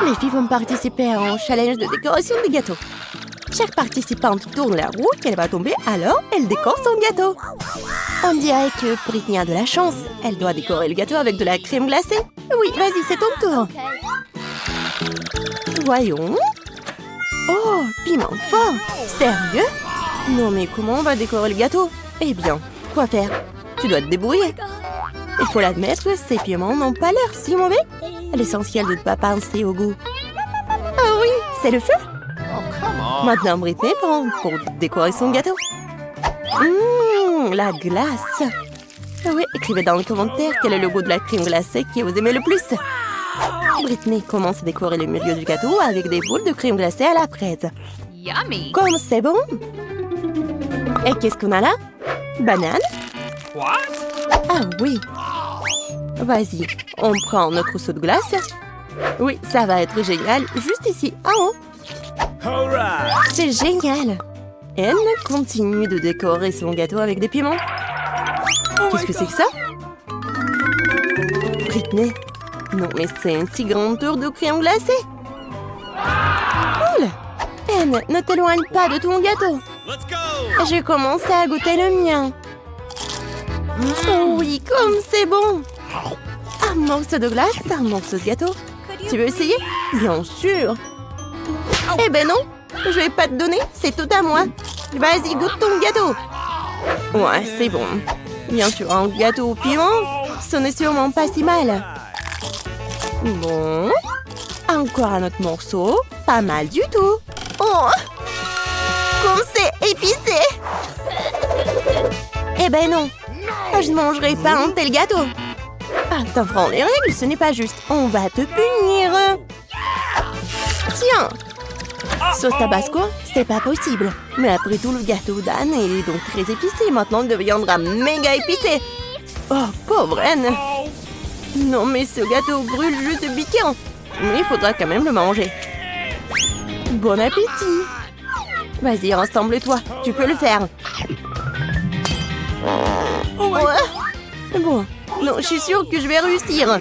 Les filles vont participer à un challenge de décoration de gâteaux. Chaque participante tourne la roue qu'elle va tomber, alors elle décore son gâteau. On dirait que Britney a de la chance. Elle doit décorer le gâteau avec de la crème glacée. Oui, vas-y, c'est ton tour. Voyons. Oh, piment fort. Sérieux? Non, mais comment on va décorer le gâteau? Eh bien, quoi faire? Tu dois te débrouiller. Il faut l'admettre, ces piments n'ont pas l'air si mauvais. L'essentiel de ne pas penser au goût. Ah oui, c'est le feu. Maintenant, Britney prend pour décorer son gâteau. La glace. Oui, écrivez dans les commentaires quel est le goût de la crème glacée que vous aimez le plus. Britney commence à décorer le milieu du gâteau avec des boules de crème glacée à la fraise. Yummy! Comme c'est bon! Et qu'est-ce qu'on a là? Banane? Ah oui! Vas-y, on prend notre seau de glace. Oui, ça va être génial, juste ici, en haut. C'est génial! Elle continue de décorer son gâteau avec des piments. Qu'est-ce que c'est que ça? Britney? Non, mais c'est une si grande tour de crème glacée. Cool! Anne, ne t'éloigne pas de ton gâteau. J'ai commencé à goûter le mien. Oh oui, comme c'est bon! Un morceau de glace, un morceau de gâteau. Tu veux essayer? Bien sûr! Eh ben non! Je vais pas te donner, c'est tout à moi. Vas-y, goûte ton gâteau. Ouais, c'est bon. Bien sûr, un gâteau au piment, ce n'est sûrement pas si mal. Bon. Encore un autre morceau. Pas mal du tout. Oh! Comme c'est épicé! Eh ben non. Je ne mangerai pas un tel gâteau. Ah, t'enfreins les règles, ce n'est pas juste. On va te punir. Tiens! Sauce tabasco, c'est pas possible. Mais après tout, le gâteau d'Anne est donc très épicé. Maintenant, il deviendra méga épicé. Oh, pauvre Anne. Non, mais ce gâteau brûle juste piquant. Mais il faudra quand même le manger. Bon appétit. Vas-y, rassemble-toi. Tu peux le faire. Ouais. Bon, non, je suis sûre que je vais réussir.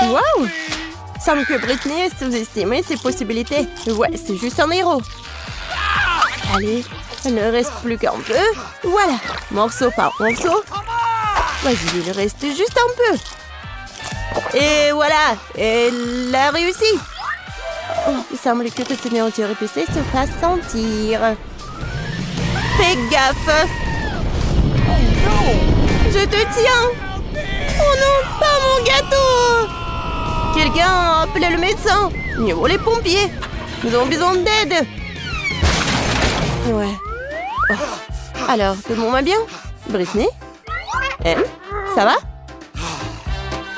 Waouh! Semble que Britney a sous-estimé ses possibilités. Ouais, c'est juste un héros. Allez, il ne reste plus qu'un peu. Voilà, morceau par morceau. Vas-y, il reste juste un peu. Et voilà, elle a réussi. Oh, il semble que toute cette nourriture épicée se fasse sentir. Fais gaffe. Je te tiens. Oh non, pas mon gâteau! Quelqu'un appelez le médecin! Ou les pompiers! Nous avons besoin d'aide! Ouais. Oh. Alors, tout le monde va bien? Britney? Elle? Ça va?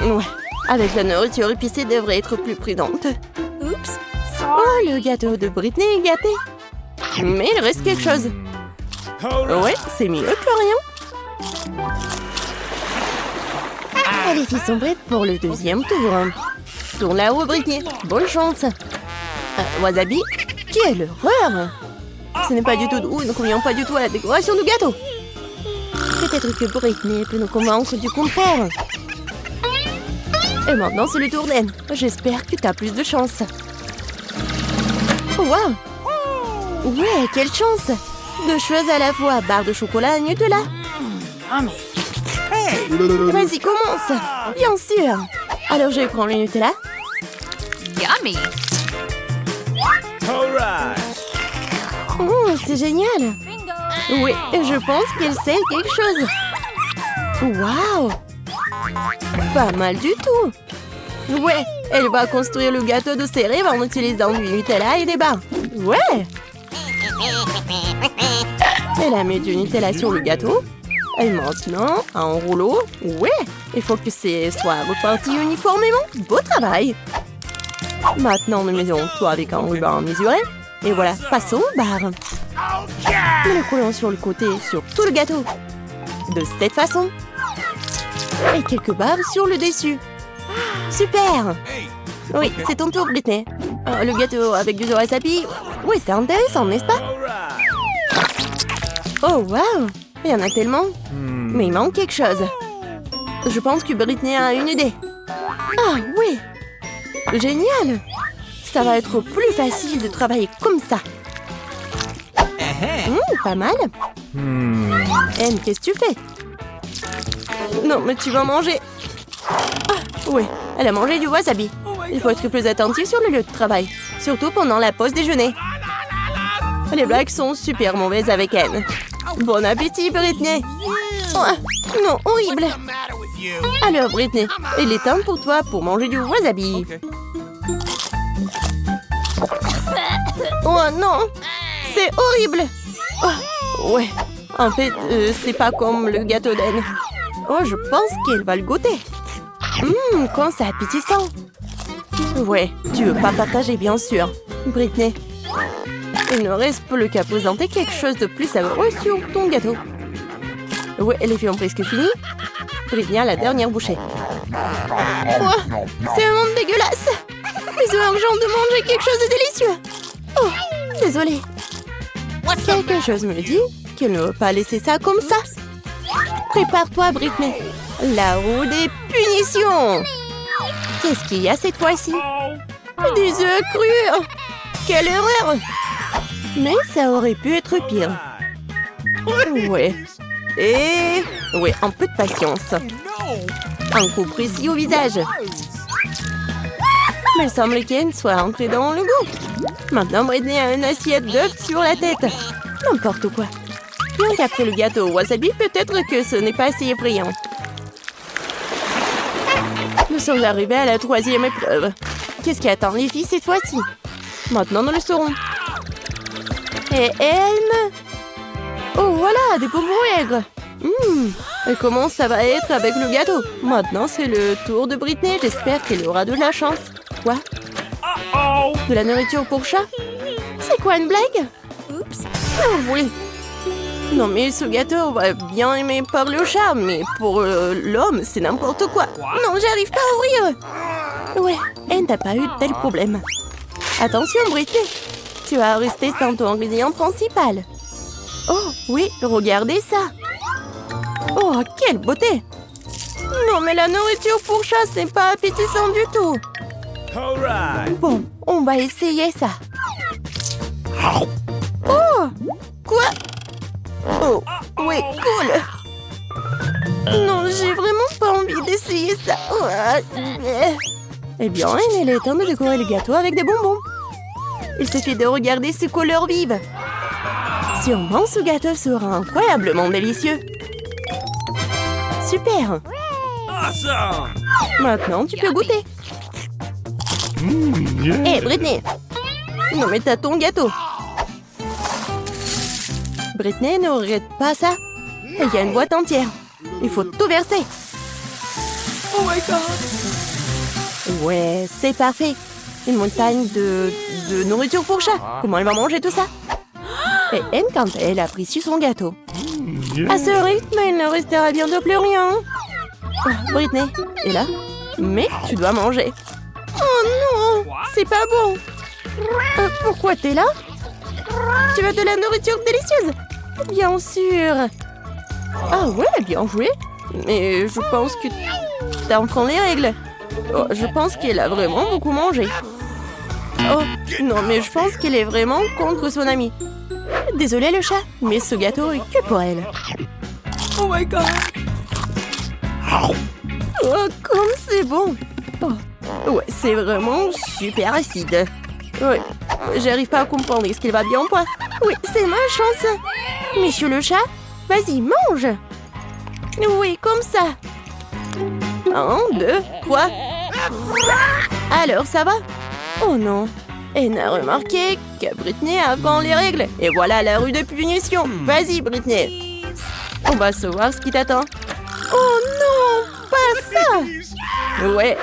Ouais. Avec la nourriture épicée, devrait être plus prudente. Oups! Oh, le gâteau de Britney est gâté! Mais il reste quelque chose. Ouais, c'est mieux que rien. Les filles sont prêtes pour le deuxième tour. Tourne là-haut, Britney. Bonne chance. Wasabi? Quelle horreur! Ce n'est pas du tout doux, ne convient pas du tout à la décoration du gâteau. Peut-être que Britney peut nous convaincre du contraire. Et maintenant, c'est le tour d'Anne. J'espère que tu as plus de chance. Waouh! Ouais, quelle chance! Deux choses à la fois, barre de chocolat et Nutella. Vas-y, commence! Bien sûr! Alors, je vais prendre le Nutella. Yummy! Oh, c'est génial! Oui, je pense qu'elle sait quelque chose. Waouh! Pas mal du tout! Ouais, elle va construire le gâteau de ses rêves en utilisant du Nutella et des barres. Ouais! Elle a mis du Nutella sur le gâteau. Et maintenant, un rouleau. Ouais, il faut que ce soit reparti uniformément. Beau travail. Maintenant, nous mettons tout avec un ruban mesuré. Et voilà, passons aux barres. Nous le collons sur le côté, sur tout le gâteau. De cette façon. Et quelques barres sur le dessus. Super! Oui, c'est ton tour, Britney. Le gâteau avec du wasabi. Oui, c'est intéressant, n'est-ce pas? Oh, waouh! Il y en a tellement. Mais il manque quelque chose. Je pense que Britney a une idée. Ah oui! Génial! Ça va être plus facile de travailler comme ça. Pas mal. Anne, qu'est-ce que tu fais? Non, mais tu vas manger. Ah, oui, elle a mangé du wasabi. Il faut être plus attentif sur le lieu de travail. Surtout pendant la pause déjeuner. Les blagues sont super mauvaises avec Anne. Bon appétit, Britney. Oh, non, horrible. Alors, Britney, il est temps pour toi pour manger du wasabi. Oh non, c'est horrible. Oh, ouais, en fait, c'est pas comme le gâteau d'Anne. Oh, je pense qu'elle va le goûter. Quand c'est appétissant. Ouais, tu veux pas partager, bien sûr. Britney, il ne reste plus qu'à présenter quelque chose de plus savoureux sur ton gâteau. Ouais, les filles ont presque fini. Britney a la dernière bouchée. Oh, c'est vraiment dégueulasse. C'est urgent de manger quelque chose de délicieux. Oh, désolée. Quelque chose me dit qu'elle ne veut pas laisser ça comme ça. Prépare-toi, Britney. La roue des punitions. Qu'est-ce qu'il y a cette fois-ci? Des œufs crus. Quelle erreur. Mais ça aurait pu être pire. Ouais. Et... ouais, un peu de patience. Un coup précis au visage. Mais il semble qu'Anne soit entrée dans le goût. Maintenant, Britney a une assiette d'œufs sur la tête. N'importe quoi. Bien qu'après le gâteau au wasabi, peut-être que ce n'est pas assez effrayant. Nous sommes arrivés à la 3e épreuve. Qu'est-ce qui attend les filles cette fois-ci? Maintenant, nous le saurons. Et Anne? Oh, voilà, des bonbons aigres. Et comment ça va être avec le gâteau? Maintenant, c'est le tour de Britney. J'espère qu'elle aura de la chance. Quoi? De la nourriture pour chat? C'est quoi, une blague? Oups. Oh, oui. Non, mais ce gâteau, on va bien aimer par le chat, mais pour l'homme, c'est n'importe quoi. Non, j'arrive pas à ouvrir. Ouais, Anne n'a pas eu de tel problème. Attention, Britney. Tu vas rester sans ton ingrédient principal. Oh, oui, regardez ça. Oh, quelle beauté. Non, mais la nourriture pour chat, c'est pas appétissant du tout. Bon, on va essayer ça. Oh, quoi? Oh, ouais, cool. Non, j'ai vraiment pas envie d'essayer ça. Eh bien, il est temps de décorer le gâteau avec des bonbons. Il suffit de regarder ces couleurs vives. Sûrement, ce gâteau sera incroyablement délicieux. Super. Maintenant, tu peux goûter. Hé, Britney. Non, mais t'as ton gâteau. Britney, ne regrette pas ça. Il y a une boîte entière. Il faut tout verser. Oh my god. Ouais, c'est parfait. Une montagne de nourriture pour chat. Comment elle va manger tout ça? Et Anne, quand elle a pris sur son gâteau. À ce rythme, il ne restera bientôt plus rien. Oh, Britney est là. Mais tu dois manger. Oh non, c'est pas bon. Pourquoi t'es là? Tu veux de la nourriture délicieuse? Bien sûr. Ah ouais, bien joué. Mais je pense que t'enfreins les règles. Oh, je pense qu'elle a vraiment beaucoup mangé. Oh, non, mais je pense qu'elle est vraiment contre son amie. Désolée le chat, mais ce gâteau est que pour elle. Oh my god. Oh, comme c'est bon. Oh, ouais, c'est vraiment super acide. Ouais, j'arrive pas à comprendre. Est-ce qu'il va bien ou pas? Oui, c'est ma chance. Monsieur le chat, vas-y, mange. Oui, comme ça. 1, 2, 3. Alors, ça va? Oh non. Elle n'a remarqué que Britney a avant les règles. Et voilà la rue de punition. Vas-y, Britney. On va savoir ce qui t'attend. Oh non, pas ça. Ouais,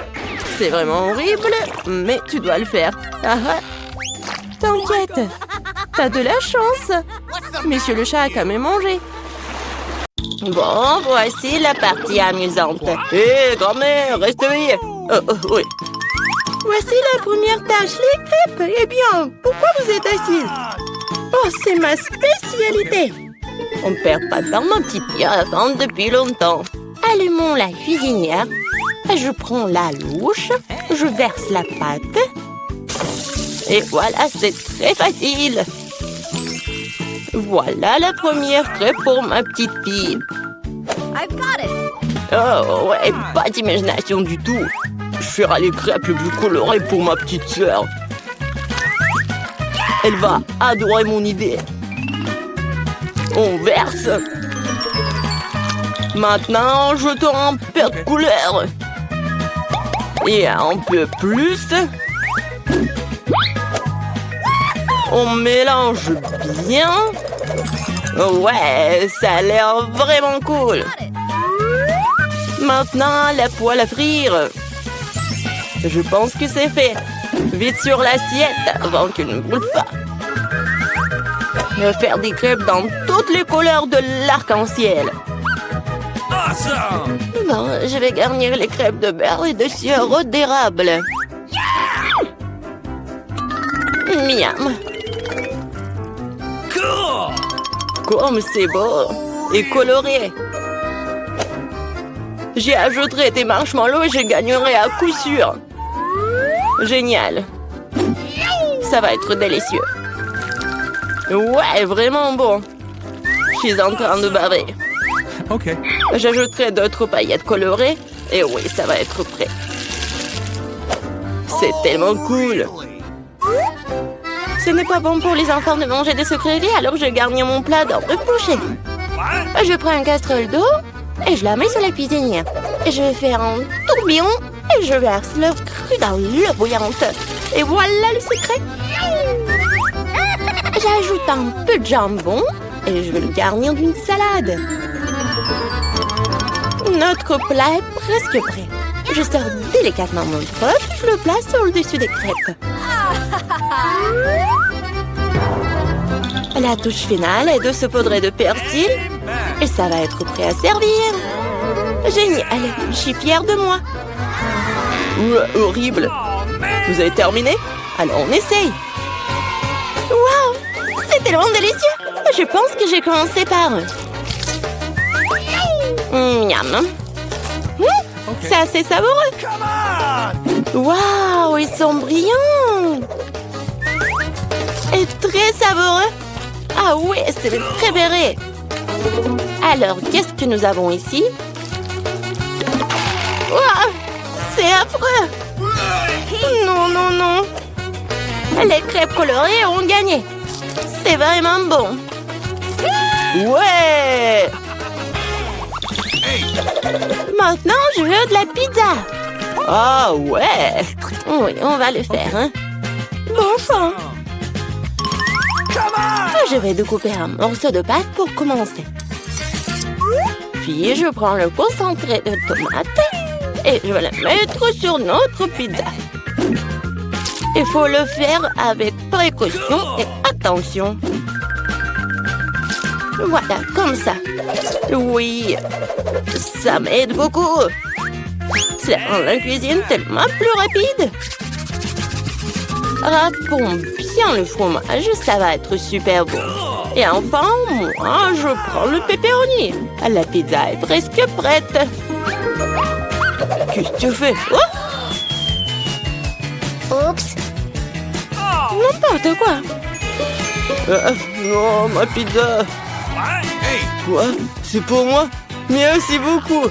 c'est vraiment horrible, mais tu dois le faire. Ah ah. T'inquiète, t'as de la chance. Monsieur le chat a quand même mangé. Bon, voici la partie amusante. Hé, grand-mère, reste veillée. Oui. Voici la première tâche, les crêpes. Eh bien, pourquoi vous êtes assise? Oh, c'est ma spécialité. On ne perd pas de temps, mon petit pied, à attendre depuis longtemps. Allumons la cuisinière. Je prends la louche. Je verse la pâte. Et voilà, c'est très facile. Voilà la première crêpe pour ma petite fille. I've got it. Oh ouais, pas d'imagination du tout. Je ferai les crêpes les plus colorées pour ma petite sœur. Elle va adorer mon idée. On verse. Maintenant, jetons un peu de couleur. Et un peu plus. On mélange bien. Ouais, ça a l'air vraiment cool. Maintenant, la poêle à frire. Je pense que c'est fait. Vite sur l'assiette avant qu'elle ne brûle pas. Je vais faire des crêpes dans toutes les couleurs de l'arc-en-ciel. Awesome! Bon, je vais garnir les crêpes de beurre et de sirop d'érable. Miam! Cool! Comme c'est beau et coloré. J'y ajouterai des marshmallows et je gagnerai à coup sûr. Génial. Ça va être délicieux. Ouais, vraiment bon. Je suis en train de baver. OK. J'ajouterai d'autres paillettes colorées. Et oui, ça va être prêt. C'est tellement cool. Ce n'est pas bon pour les enfants de manger des sucreries, alors je garnis mon plat dans le bouchée. What? Je prends une casserole d'eau et je la mets sur la cuisinière. Et je vais faire un tourbillon et je verse l'œuf cru dans l'eau bouillante. Et voilà le secret. J'ajoute un peu de jambon et je vais le garnir d'une salade. Notre plat est presque prêt. Je sors délicatement mon trèfle et je le place sur le dessus des crêpes. La touche finale est de saupoudrer de persil et ça va être prêt à servir. Génial, je suis fière de moi. Horrible. Vous avez terminé? Alors on essaye. Waouh, c'est tellement délicieux. Je pense que j'ai commencé par... Miam. C'est assez savoureux. Come on! Waouh, ils sont brillants. Et très savoureux. Ah oui, c'est mes préférés. Alors, qu'est-ce que nous avons ici? Waouh, c'est affreux. Non, non, non. Les crêpes colorées ont gagné. C'est vraiment bon. Ouais. Maintenant, je veux de la pizza. Ah ouais. Oui, on va le faire, hein. Bon sang. Come on! Je vais découper un morceau de pâte pour commencer. Puis, je prends le concentré de tomate et je vais le mettre sur notre pizza. Il faut le faire avec précaution et attention. Voilà, comme ça. Oui, ça m'aide beaucoup. Ça rend la cuisine tellement plus rapide. Râpons bien le fromage, ça va être super bon. Et enfin, moi, je prends le pepperoni. La pizza est presque prête. Qu'est-ce que tu fais? Oh! Oups! N'importe quoi. Non, ma pizza. What? Hey! Quoi? C'est pour moi? Merci beaucoup.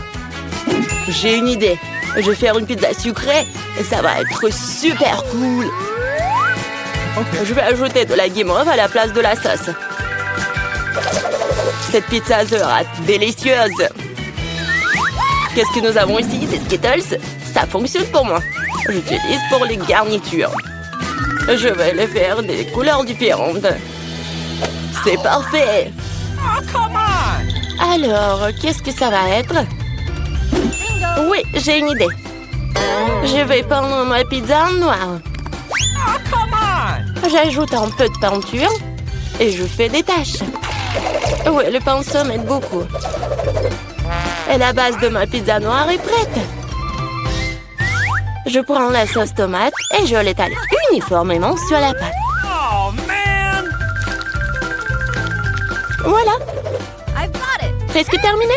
J'ai une idée. Je vais faire une pizza sucrée et ça va être super cool. OK. Je vais ajouter de la guimauve à la place de la sauce. Cette pizza sera délicieuse. Qu'est-ce que nous avons ici? Des Skittles? Ça fonctionne pour moi. J'utilise pour les garnitures. Je vais les faire des couleurs différentes. C'est parfait. Oh, come on! Alors, qu'est-ce que ça va être? Oui, j'ai une idée. Je vais peindre ma pizza en noir. Oh, come on! J'ajoute un peu de peinture et je fais des taches. Oui, le pinceau m'aide beaucoup. Et la base de ma pizza noire est prête. Je prends la sauce tomate et je l'étale uniformément sur la pâte. Oh, man! Voilà, I've got it. presque terminé.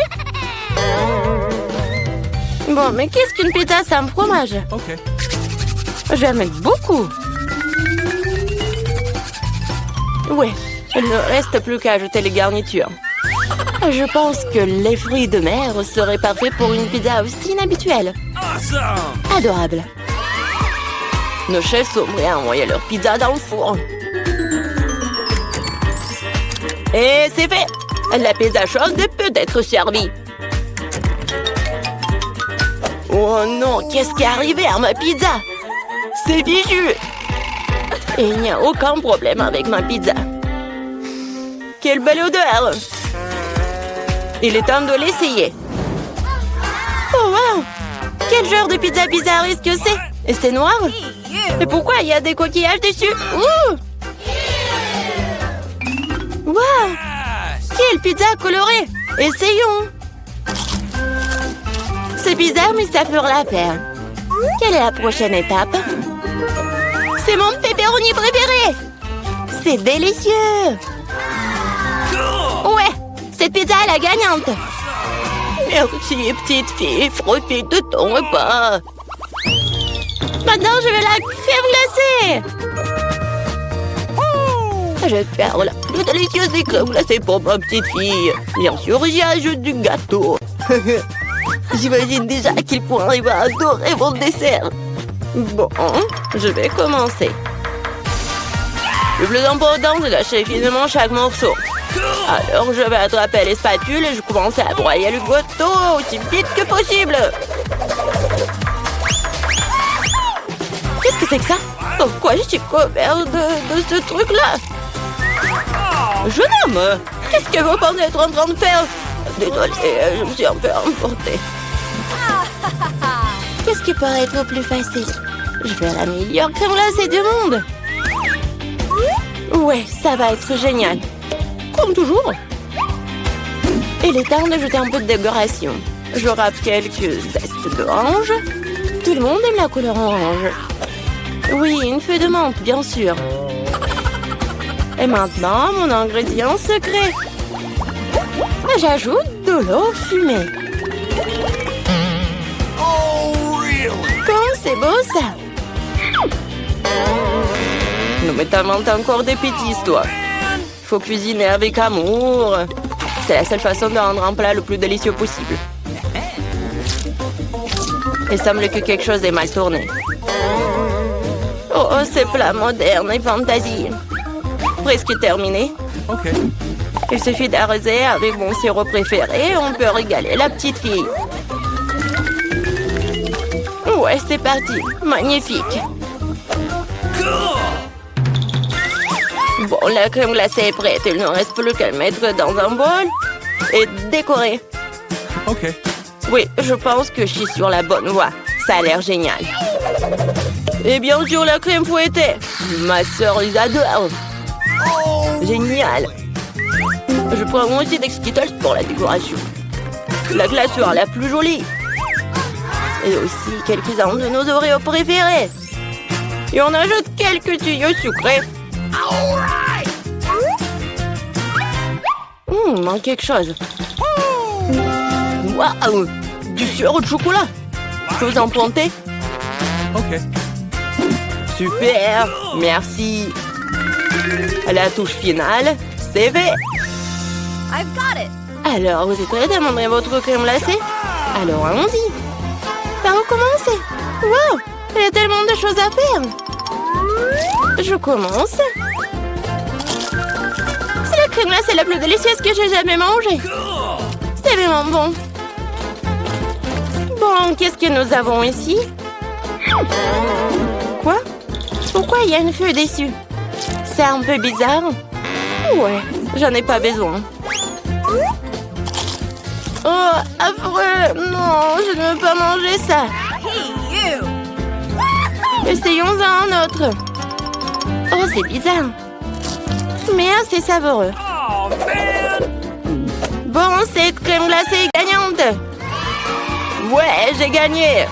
Bon, mais qu'est-ce qu'une pizza sans fromage? Okay. Je vais en mettre beaucoup. Ouais, il ne reste plus qu'à ajouter les garnitures. Je pense que les fruits de mer seraient parfaits pour une pizza aussi inhabituelle. Awesome! Adorable. Nos chefs sont prêts à envoyer leur pizza dans le four. Et c'est fait! La pizza chaude peut être servie. Oh non, qu'est-ce qui est arrivé à ma pizza? C'est fichu! Et il n'y a aucun problème avec ma pizza. Quelle belle odeur! Il est temps de l'essayer. Oh wow! Quel genre de pizza bizarre est-ce que c'est? Et c'est noir? Et pourquoi il y a des coquillages dessus? Ouh! Wow! Quelle pizza colorée! Essayons! C'est bizarre, mais ça fera l'affaire. Quelle est la prochaine étape? C'est mon pepperoni préféré! C'est délicieux! Ouais! Cette pizza est la gagnante! Merci, petite fille, profite de ton repas! Maintenant, je vais la crème glacée! Je vais faire la plus délicieuse des crèmes glacées pour ma petite fille. Bien sûr, j'y ajoute du gâteau. J'imagine déjà à quel point il va adorer mon dessert. Bon, je vais commencer. Le plus important, c'est d'acheter finement chaque morceau. Alors, je vais attraper les spatules et je commence à broyer le gâteau aussi vite que possible. Qu'est-ce que c'est que ça? Pourquoi je suis couvert de ce truc-là? Jeune homme, qu'est-ce que vous pensez être en train de faire? Désolée, je me suis un peu emportée. Qu'est-ce qui pourrait être plus facile? Je vais la meilleure crème glacée du monde. Ouais, ça va être génial. Comme toujours. Il est temps d'ajouter un peu de décoration. Je râpe quelques zestes d'orange. Tout le monde aime la couleur orange. Oui, une feuille de menthe, bien sûr. Et maintenant, mon ingrédient secret. J'ajoute de l'eau fumée. Comme c'est beau, ça. Non, mais t'inventes encore des bêtises, toi. Faut cuisiner avec amour. C'est la seule façon de rendre un plat le plus délicieux possible. Il semble que quelque chose est mal tourné. Oh, ces plats modernes et fantaisie. Presque terminé. Okay. Il suffit d'arroser avec mon sirop préféré et on peut régaler la petite fille. Ouais, c'est parti. Magnifique. Bon, la crème glacée est prête. Il ne reste plus qu'à le mettre dans un bol et décorer. OK. Oui, je pense que je suis sur la bonne voie. Ça a l'air génial. Et bien sûr, la crème fouettée. Ma sœur les adore. Génial. Je prends aussi des Skittles pour la décoration. La glace sera la plus jolie. Et aussi quelques-uns de nos Oreos préférés. Et on ajoute quelques tuyaux sucrés. Il manque quelque chose. Waouh! Du sirop de chocolat. Je peux vous en planter? OK. Super! Merci. La touche finale, c'est fait. I've got it. Alors, vous êtes prêts à montrer votre crème glacée? Alors, allons-y. Par où commencer? Wow! Il y a tellement de choses à faire. Je commence. C'est la crème glacée la plus délicieuse que j'ai jamais mangée. C'est vraiment bon. Bon, qu'est-ce que nous avons ici? Quoi? Pourquoi il y a une feuille dessus? C'est un peu bizarre. Ouais, j'en ai pas besoin. Oh, affreux! Non, je ne veux pas manger ça. Hey, you. Essayons un autre. Oh, c'est bizarre. Mais assez savoureux. Oh, man! Bon, cette crème glacée est gagnante. Ouais, j'ai gagné.